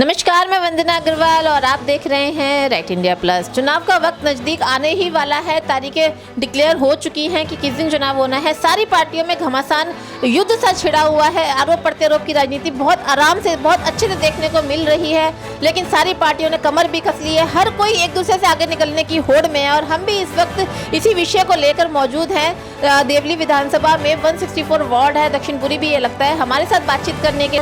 नमस्कार, मैं वंदना अग्रवाल और आप देख रहे हैं राइट इंडिया प्लस। चुनाव का वक्त नज़दीक आने ही वाला है। तारीखें डिक्लेयर हो चुकी हैं कि किस दिन चुनाव होना है। सारी पार्टियों में घमासान युद्ध सा छिड़ा हुआ है। आरोप प्रत्यारोप की राजनीति बहुत आराम से, बहुत अच्छे से देखने को मिल रही है, लेकिन सारी पार्टियों ने कमर भी कस ली है। हर कोई एक दूसरे से आगे निकलने की होड़ में है और हम भी इस वक्त इसी विषय को लेकर मौजूद हैं। देवली विधानसभा में 164 वार्ड है, दक्षिणपुरी भी ये लगता है। हमारे साथ बातचीत करने के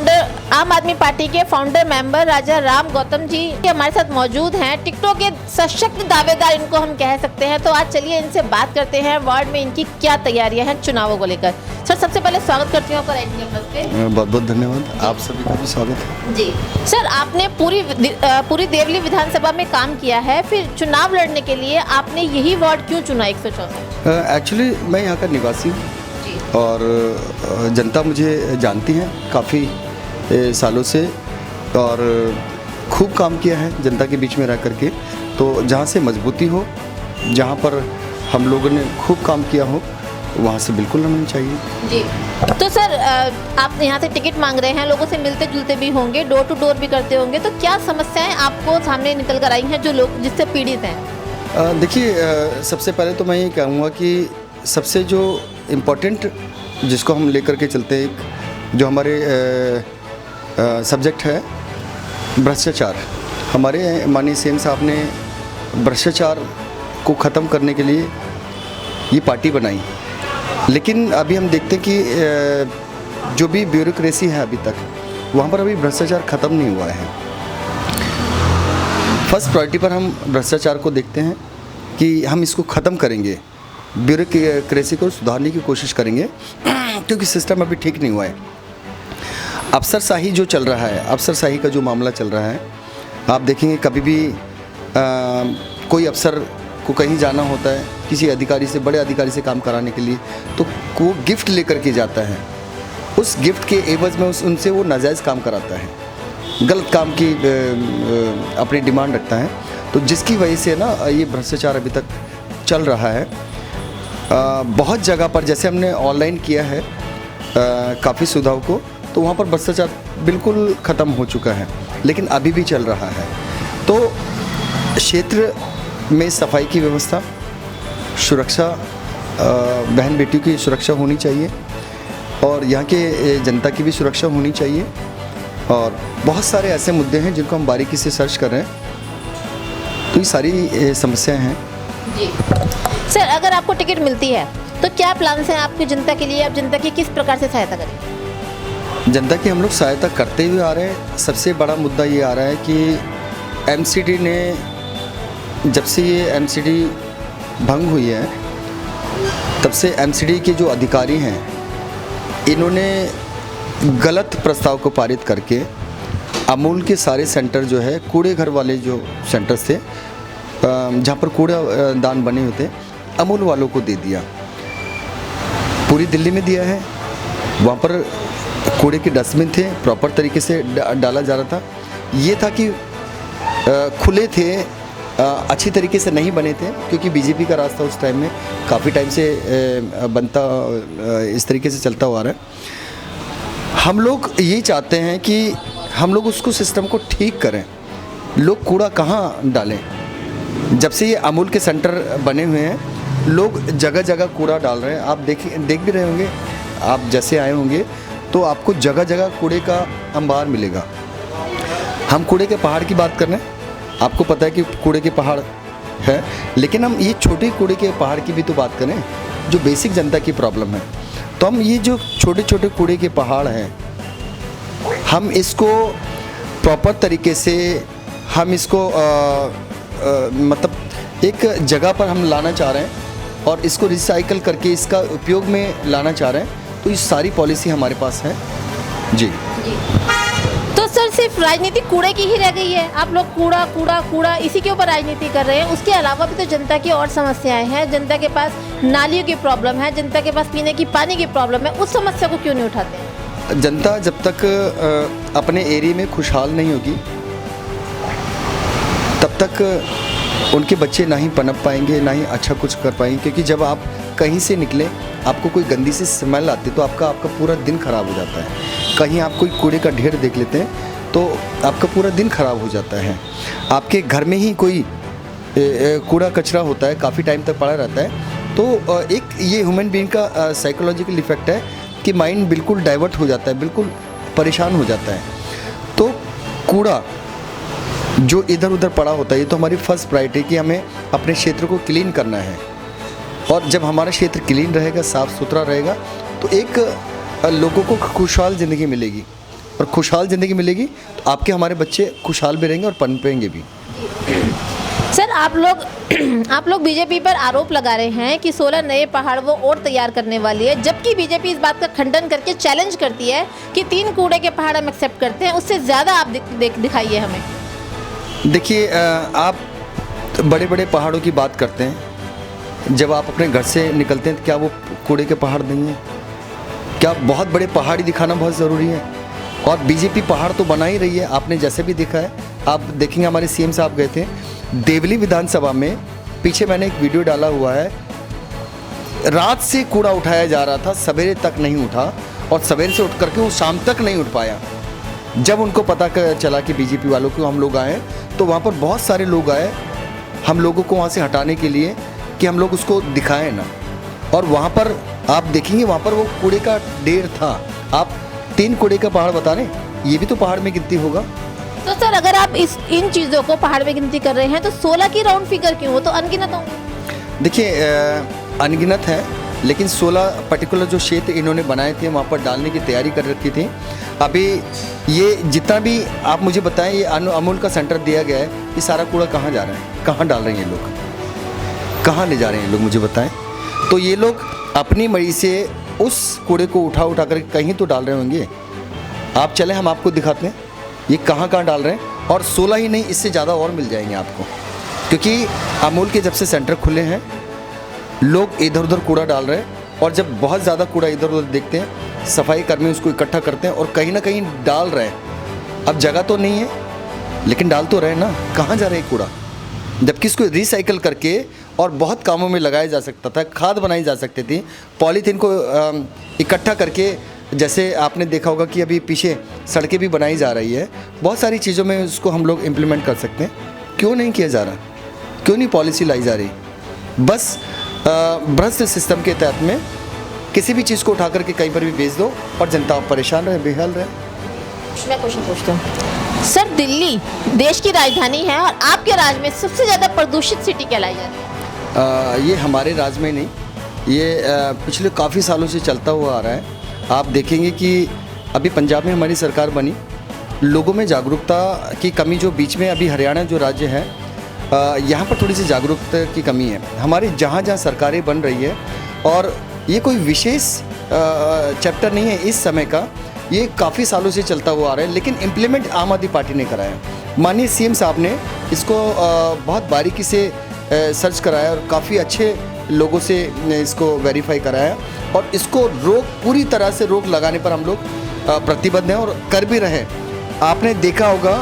आम आदमी पार्टी के फाउंडर मेंबर राजा राम गौतम जी हमारे साथ मौजूद हैं। टिकटों के सशक्त दावेदार इनको हम कह सकते हैं। तो आज चलिए इनसे बात करते हैं, वार्ड में इनकी क्या तैयारियां हैं चुनावों को लेकर। सर, सबसे पहले स्वागत करती हूँ आपका राइट इंडिया प्लस पे। बहुत बहुत धन्यवाद, आप सभी का भी स्वागत है जी। सर, आपने पूरी देवली विधानसभा में काम किया है, फिर चुनाव लड़ने के लिए आपने यही वार्ड क्यों चुना 164? एक्चुअली मैं यहाँ का निवासी हूँ और जनता मुझे जानती है काफ़ी सालों से और खूब काम किया है जनता के बीच में रह करके। तो जहाँ से मजबूती हो, जहाँ पर हम लोगों ने खूब काम किया हो, वहाँ से बिल्कुल लड़ना चाहिए जी। तो सर, आप यहाँ से टिकट मांग रहे हैं, लोगों से मिलते जुलते भी होंगे, डोर टू डोर भी करते होंगे, तो क्या समस्याएं आपको सामने निकल कर आई हैं जो लोग जिससे पीड़ित हैं? देखिए, सबसे पहले तो मैं ये कहूँगा कि सबसे जो इम्पोर्टेंट जिसको हम लेकर के चलते हैं, एक जो हमारे सब्जेक्ट है भ्रष्टाचार। हमारे माननीय सीएम साहब ने भ्रष्टाचार को ख़त्म करने के लिए ये पार्टी बनाई, लेकिन अभी हम देखते हैं कि जो भी ब्यूरोक्रेसी है अभी तक, वहाँ पर अभी भ्रष्टाचार ख़त्म नहीं हुआ है। फर्स्ट प्रायोरिटी पर हम भ्रष्टाचार को देखते हैं कि हम इसको ख़त्म करेंगे, ब्यूरोक्रेसी को सुधारने की कोशिश करेंगे, क्योंकि सिस्टम अभी ठीक नहीं हुआ है। अफसरशाही जो चल रहा है, अफसरशाही का जो मामला चल रहा है, आप देखेंगे कभी भी कोई अफसर को कहीं जाना होता है किसी अधिकारी से, बड़े अधिकारी से काम कराने के लिए, तो वो गिफ्ट लेकर के जाता है। उस गिफ्ट के एवज में उनसे वो नाजायज़ काम कराता है, गलत काम की अपनी डिमांड रखता है। तो जिसकी वजह से ना ये भ्रष्टाचार अभी तक चल रहा है। बहुत जगह पर जैसे हमने ऑनलाइन किया है काफ़ी सुधार को, तो वहाँ पर भ्रष्टाचार बिल्कुल ख़त्म हो चुका है, लेकिन अभी भी चल रहा है। तो क्षेत्र में सफाई की व्यवस्था, सुरक्षा, बहन बेटियों की सुरक्षा होनी चाहिए और यहाँ के जनता की भी सुरक्षा होनी चाहिए। और बहुत सारे ऐसे मुद्दे हैं जिनको हम बारीकी से सर्च कर रहे हैं। तो ये सारी समस्याएं हैं जी। सर, अगर आपको टिकट मिलती है तो क्या प्लान हैं आपकी जनता के लिए? आप जनता की किस प्रकार से सहायता करेंगे? जनता की हम लोग सहायता करते हुए आ रहे हैं। सबसे बड़ा मुद्दा ये आ रहा है कि एमसीडी ने, जब से ये एमसीडी भंग हुई है, तब से एमसीडी के जो अधिकारी हैं, इन्होंने गलत प्रस्ताव को पारित करके अमूल के सारे सेंटर जो है, कूड़े घर वाले जो सेंटर्स थे, जहाँ पर कूड़ा दान बने हुए थे, अमूल वालों को दे दिया। पूरी दिल्ली में दिया है। वहाँ पर कूड़े के डस्टबिन थे, प्रॉपर तरीके से डाला जा रहा था। ये था कि खुले थे, अच्छी तरीके से नहीं बने थे, क्योंकि बीजेपी का रास्ता उस टाइम में काफ़ी टाइम से बनता, इस तरीके से चलता हुआ रहा है। हम लोग ये चाहते हैं कि हम लोग उसको सिस्टम को ठीक करें। लोग कूड़ा कहाँ डालें? जब से ये अमूल के सेंटर बने हुए हैं, लोग जगह जगह कूड़ा डाल रहे हैं। आप देख भी रहे होंगे, आप जैसे आए होंगे तो आपको जगह जगह कूड़े का अंबार मिलेगा। हम कूड़े के पहाड़ की बात कर रहे हैं, आपको पता है कि कूड़े के पहाड़ है, लेकिन हम ये छोटे कूड़े के पहाड़ की भी तो बात करें, जो बेसिक जनता की प्रॉब्लम है। तो हम ये जो छोटे छोटे कूड़े के पहाड़ हैं, हम इसको प्रॉपर तरीके से, हम इसको मतलब एक जगह पर हम लाना चाह रहे हैं और इसको रिसाइकल करके इसका उपयोग में लाना चाह रहे हैं। तो ये सारी पॉलिसी हमारे पास है जी। तो सर, सिर्फ राजनीति कूड़े की ही रह गई है? आप लोग कूड़ा कूड़ा कूड़ा इसी के ऊपर राजनीति कर रहे हैं। उसके अलावा भी तो जनता की और समस्याएं हैं। जनता के पास नालियों की प्रॉब्लम है, जनता के पास पीने की पानी की प्रॉब्लम है। उस समस्या को क्यों नहीं उठाते हैं? जनता जब तक अपने एरिया में खुशहाल नहीं होगी, तब तक उनके बच्चे ना ही पनप पाएंगे, ना ही अच्छा कुछ कर पाएंगे। क्योंकि जब आप कहीं से निकले, आपको कोई गंदी सी स्मेल आती है, तो आपका पूरा दिन खराब हो जाता है। कहीं आप कोई कूड़े का ढेर देख लेते हैं तो आपका पूरा दिन ख़राब हो जाता है। आपके घर में ही कोई कूड़ा कचरा होता है, काफ़ी टाइम तक पड़ा रहता है, तो एक ये ह्यूमन बीइंग का साइकोलॉजिकल इफ़ेक्ट है कि माइंड बिल्कुल डाइवर्ट हो जाता है, बिल्कुल परेशान हो जाता है। तो कूड़ा जो इधर उधर पड़ा होता है, ये तो हमारी फर्स्ट प्रायोरिटी कि हमें अपने क्षेत्र को क्लीन करना है। और जब हमारा क्षेत्र क्लीन रहेगा, साफ़ सुथरा रहेगा, तो एक लोगों को खुशहाल ज़िंदगी मिलेगी, और खुशहाल ज़िंदगी मिलेगी तो आपके हमारे बच्चे खुशहाल भी रहेंगे और पनपेंगे भी। सर, आप लोग बीजेपी पर आरोप लगा रहे हैं कि 16 नए पहाड़ वो और तैयार करने वाली है, जबकि बीजेपी इस बात का खंडन करके चैलेंज करती है कि 3 कूड़े के पहाड़ हम एक्सेप्ट करते हैं, उससे ज़्यादा आप दिखाइए हमें। देखिए, आप बड़े बड़े पहाड़ों की बात करते हैं, जब आप अपने घर से निकलते हैं तो क्या वो कूड़े के पहाड़ नहीं हैं? क्या बहुत बड़े पहाड़ ही दिखाना बहुत ज़रूरी है? और बीजेपी पहाड़ तो बना ही रही है, आपने जैसे भी देखा है। आप देखेंगे हमारे सीएम साहब गए थे देवली विधानसभा में, पीछे मैंने एक वीडियो डाला हुआ है, रात से कूड़ा उठाया जा रहा था, सवेरे तक नहीं उठा, और सवेरे से उठ करके वो शाम तक नहीं उठ पाया। जब उनको पता चला कि बीजेपी वालों को हम लोग आए, तो वहाँ पर बहुत सारे लोग आए हम लोगों को वहाँ से हटाने के लिए कि हम लोग उसको दिखाएं ना। और वहाँ पर आप देखेंगे, वहाँ पर वो कूड़े का ढेर था। आप 3 कूड़े का पहाड़ बता रहे हैं, ये भी तो पहाड़ में गिनती होगा। तो सर, अगर आप इन चीज़ों को पहाड़ में गिनती कर रहे हैं तो 16 की राउंड फिगर क्यों? हो तो अनगिनत होंगे। देखिए, अनगिनत है, लेकिन 16 पर्टिकुलर जो क्षेत्र इन्होंने बनाए थे वहाँ पर डालने की तैयारी कर रखी थी। अभी ये जितना भी आप मुझे बताएं, ये अमूल का सेंटर दिया गया है, ये सारा कूड़ा कहाँ जा रहा है, कहाँ डाल रहे हैं ये लोग, कहाँ ले जा रहे हैं लोग, मुझे बताएं। तो ये लोग अपनी मर्जी से उस कूड़े को उठा कर कहीं तो डाल रहे होंगे। आप चलें, हम आपको दिखाते हैं ये कहाँ डाल रहे हैं। और 16 ही नहीं, इससे ज़्यादा और मिल जाएंगे आपको, क्योंकि अमूल के जब से सेंटर खुले हैं, लोग इधर उधर कूड़ा डाल रहे हैं, और जब बहुत ज़्यादा कूड़ा इधर उधर देखते हैं, सफाई कर्मी उसको इकट्ठा करते हैं और कहीं ना कहीं डाल रहे हैं। अब जगह तो नहीं है, लेकिन डाल तो रहे ना, कहाँ जा रहे हैं कूड़ा? जबकि इसको रिसाइकल करके और बहुत कामों में लगाया जा सकता था, खाद बनाई जा सकती थी। पॉलीथीन को इकट्ठा करके, जैसे आपने देखा होगा कि अभी पीछे सड़कें भी बनाई जा रही है, बहुत सारी चीज़ों में उसको हम लोग इम्प्लीमेंट कर सकते हैं। क्यों नहीं किया जा रहा? क्यों नहीं पॉलिसी लाई जा रही? बस भ्रष्ट सिस्टम के तहत में किसी भी चीज़ को उठा करके कहीं पर भी बेच दो और जनता परेशान रहे, बेहाल रहे। मैं क्वेश्चन पूछता हूँ सर, दिल्ली देश की राजधानी है और आपके राज्य में सबसे ज़्यादा प्रदूषित सिटी कहलाई जाती है। ये हमारे राज्य में नहीं, ये पिछले काफ़ी सालों से चलता हुआ आ रहा है। आप देखेंगे कि अभी पंजाब में हमारी सरकार बनी, लोगों में जागरूकता की कमी, जो बीच में अभी हरियाणा जो राज्य है, यहाँ पर थोड़ी सी जागरूकता की कमी है। हमारी जहाँ जहाँ सरकारें बन रही है, और ये कोई विशेष चैप्टर नहीं है इस समय का, ये काफ़ी सालों से चलता हुआ आ रहा है, लेकिन इम्प्लीमेंट आम आदमी पार्टी ने कराया। माननीय सीएम साहब ने इसको बहुत बारीकी से सर्च कराया और काफ़ी अच्छे लोगों से इसको वेरीफाई कराया, और इसको पूरी तरह से रोक लगाने पर हम लोग प्रतिबद्ध हैं और कर भी रहे हैं। आपने देखा होगा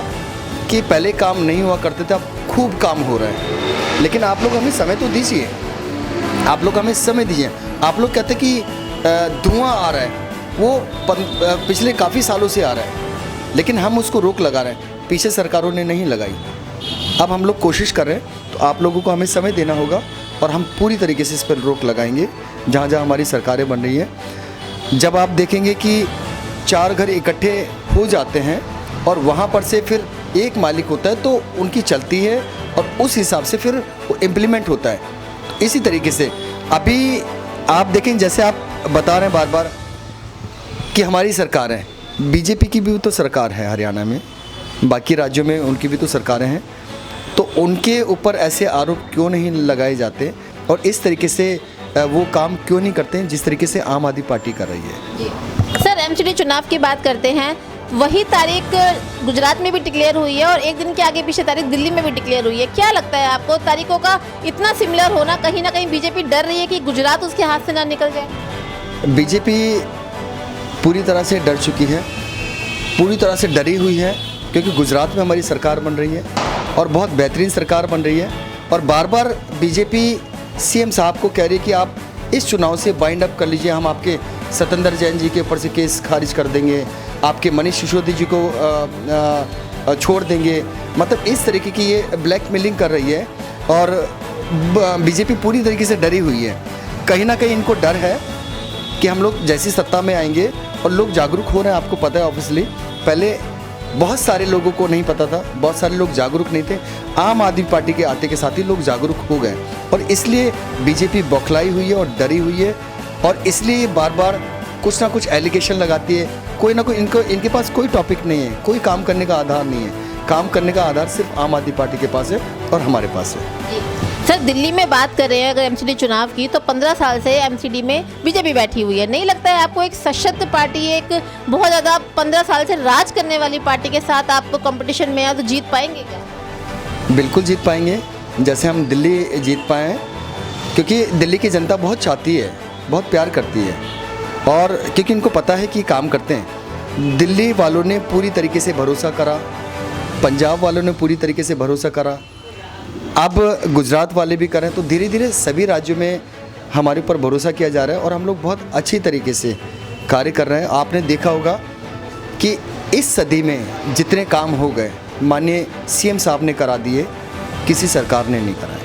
कि पहले काम नहीं हुआ करते थे, अब खूब काम हो रहा है। लेकिन आप लोग हमें समय तो दीजिए, आप लोग हमें समय दीजिए। आप लोग कहते कि धुआं आ रहा है, वो पिछले काफ़ी सालों से आ रहा है, लेकिन हम उसको रोक लगा रहे हैं, पीछे सरकारों ने नहीं लगाई। अब हम लोग कोशिश कर रहे हैं, तो आप लोगों को हमें समय देना होगा, और हम पूरी तरीके से इस पर रोक लगाएंगे जहाँ जहाँ हमारी सरकारें बन रही हैं। जब आप देखेंगे कि 4 घर इकट्ठे हो जाते हैं और वहाँ पर से फिर एक मालिक होता है, तो उनकी चलती है और उस हिसाब से फिर वो इम्प्लीमेंट होता है। तो इसी तरीके से अभी आप देखें, जैसे आप बता रहे हैं बार बार कि हमारी सरकार है, बीजेपी की भी तो सरकार है हरियाणा में, बाकी राज्यों में उनकी भी तो सरकारें हैं, तो उनके ऊपर ऐसे आरोप क्यों नहीं लगाए जाते और इस तरीके से वो काम क्यों नहीं करते हैं जिस तरीके से आम आदमी पार्टी कर रही है। जी सर, एमसीडी चुनाव की बात करते हैं, वही तारीख गुजरात में भी डिक्लेयर हुई है और एक दिन के आगे पीछे तारीख दिल्ली में भी डिक्लेयर हुई है। क्या लगता है आपको, तारीखों का इतना सिमिलर होना, कहीं ना कहीं बीजेपी डर रही है कि गुजरात उसके हाथ से ना निकल जाए? बीजेपी पूरी तरह से डर चुकी है, पूरी तरह से डरी हुई है, क्योंकि गुजरात में हमारी सरकार बन रही है और बहुत बेहतरीन सरकार बन रही है, और बार बार बीजेपी सीएम साहब को कह रही है कि आप इस चुनाव से बाइंड अप कर लीजिए, हम आपके सत्येंद्र जैन जी के ऊपर से केस खारिज कर देंगे, आपके मनीष सिसोदिया जी को छोड़ देंगे। मतलब इस तरीके की ये ब्लैकमेलिंग कर रही है और बीजेपी पूरी तरीके से डरी हुई है। कहीं ना कहीं इनको डर है कि हम लोग जैसी सत्ता में आएंगे, और लोग जागरूक हो रहे हैं। आपको पता है ऑब्वियसली, पहले बहुत सारे लोगों को नहीं पता था, बहुत सारे लोग जागरूक नहीं थे। आम आदमी पार्टी के आते के साथ ही लोग जागरूक हो गए, और इसलिए बीजेपी बौखलाई हुई है और डरी हुई है, और इसलिए बार बार कुछ ना कुछ एलिगेशन लगाती है। कोई ना कोई इनके पास कोई टॉपिक नहीं है, कोई काम करने का आधार नहीं है। काम करने का आधार सिर्फ आम आदमी पार्टी के पास है और हमारे पास है। सर, दिल्ली में बात कर रहे हैं अगर एमसीडी चुनाव की, तो 15 साल से एमसीडी में बीजेपी बैठी हुई है। नहीं लगता है आपको एक सशक्त पार्टी, एक बहुत ज़्यादा 15 साल से राज करने वाली पार्टी के साथ आपको कंपटीशन में तो जीत पाएंगे क्या? बिल्कुल जीत पाएंगे, जैसे हम दिल्ली जीत पाए हैं, क्योंकि दिल्ली की जनता बहुत चाहती है, बहुत प्यार करती है, और क्योंकि इनको पता है कि काम करते हैं। दिल्ली वालों ने पूरी तरीके से भरोसा करा, पंजाब वालों ने पूरी तरीके से भरोसा करा, अब गुजरात वाले भी करें, तो धीरे धीरे सभी राज्यों में हमारे ऊपर भरोसा किया जा रहा है और हम लोग बहुत अच्छी तरीके से कार्य कर रहे हैं। आपने देखा होगा कि इस सदी में जितने काम हो गए माननीय सीएम साहब ने करा दिए, किसी सरकार ने नहीं कराए।